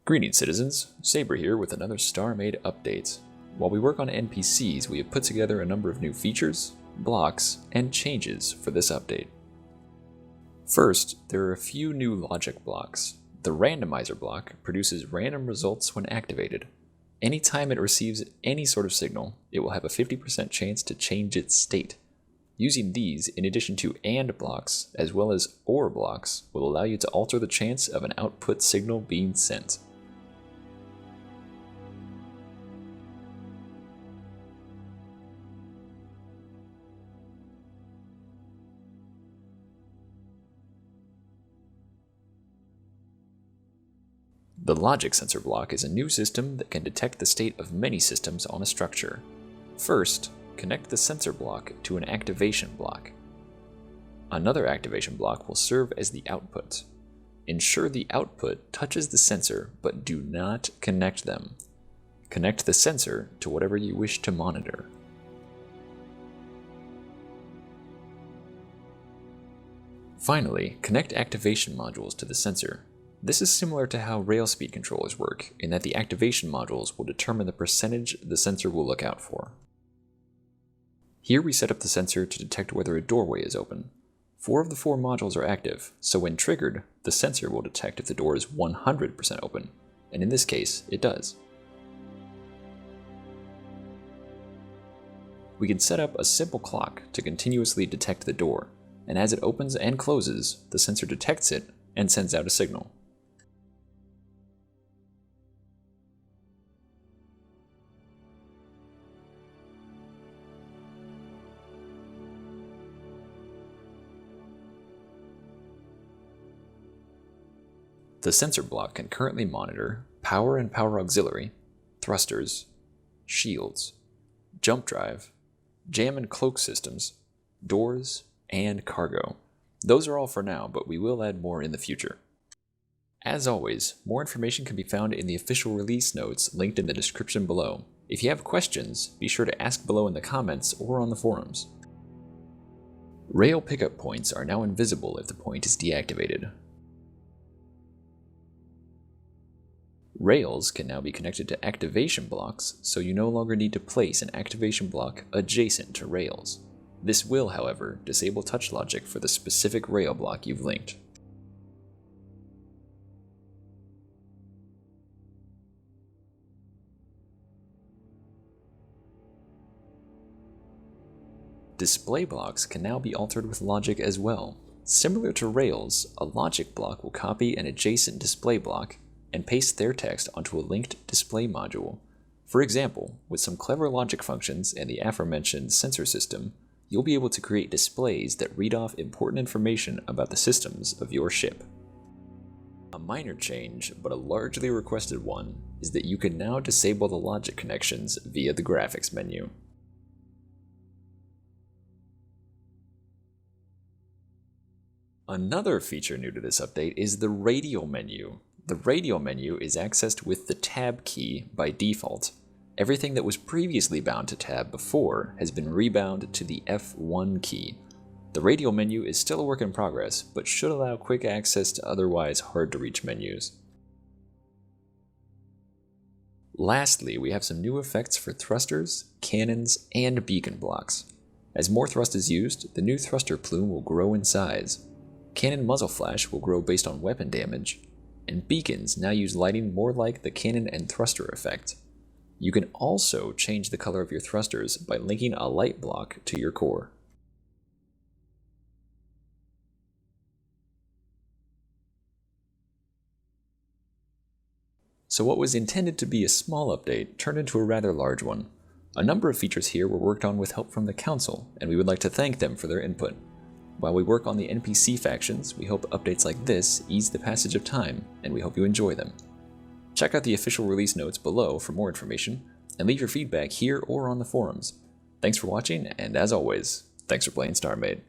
Greetings citizens, Saber here with another Starmade update. While we work on NPCs, we have put together a number of new features, blocks, and changes for this update. First, there are a few new logic blocks. The Randomizer block produces random results when activated. Anytime it receives any sort of signal, it will have a 50% chance to change its state. Using these, in addition to AND blocks, as well as OR blocks, will allow you to alter the chance of an output signal being sent. The logic sensor block is a new system that can detect the state of many systems on a structure. First, connect the sensor block to an activation block. Another activation block will serve as the output. Ensure the output touches the sensor, but do not connect them. Connect the sensor to whatever you wish to monitor. Finally, connect activation modules to the sensor. This is similar to how rail speed controllers work, in that the activation modules will determine the percentage the sensor will look out for. Here we set up the sensor to detect whether a doorway is open. 4 of the 4 modules are active, so when triggered, the sensor will detect if the door is 100% open, and in this case, it does. We can set up a simple clock to continuously detect the door, and as it opens and closes, the sensor detects it and sends out a signal. The sensor block can currently monitor power and power auxiliary, thrusters, shields, jump drive, jam and cloak systems, doors, and cargo. Those are all for now, but we will add more in the future. As always, more information can be found in the official release notes linked in the description below. If you have questions, be sure to ask below in the comments or on the forums. Rail pickup points are now invisible if the point is deactivated. Rails can now be connected to activation blocks, so you no longer need to place an activation block adjacent to rails. This will, however, disable touch logic for the specific rail block you've linked. Display blocks can now be altered with logic as well. Similar to rails, a logic block will copy an adjacent display block and paste their text onto a linked display module. For example, with some clever logic functions and the aforementioned sensor system, you'll be able to create displays that read off important information about the systems of your ship. A minor change, but a largely requested one, is that you can now disable the logic connections via the graphics menu. Another feature new to this update is the radial menu. The radial menu is accessed with the Tab key by default. Everything that was previously bound to Tab before has been rebound to the F1 key. The radial menu is still a work in progress, but should allow quick access to otherwise hard-to-reach menus. Lastly, we have some new effects for thrusters, cannons, and beacon blocks. As more thrust is used, the new thruster plume will grow in size. Cannon muzzle flash will grow based on weapon damage, and beacons now use lighting more like the cannon and thruster effect. You can also change the color of your thrusters by linking a light block to your core. So what was intended to be a small update turned into a rather large one. A number of features here were worked on with help from the Council, and we would like to thank them for their input. While we work on the NPC factions, we hope updates like this ease the passage of time, and we hope you enjoy them. Check out the official release notes below for more information, and leave your feedback here or on the forums. Thanks for watching, and as always, thanks for playing Starmade.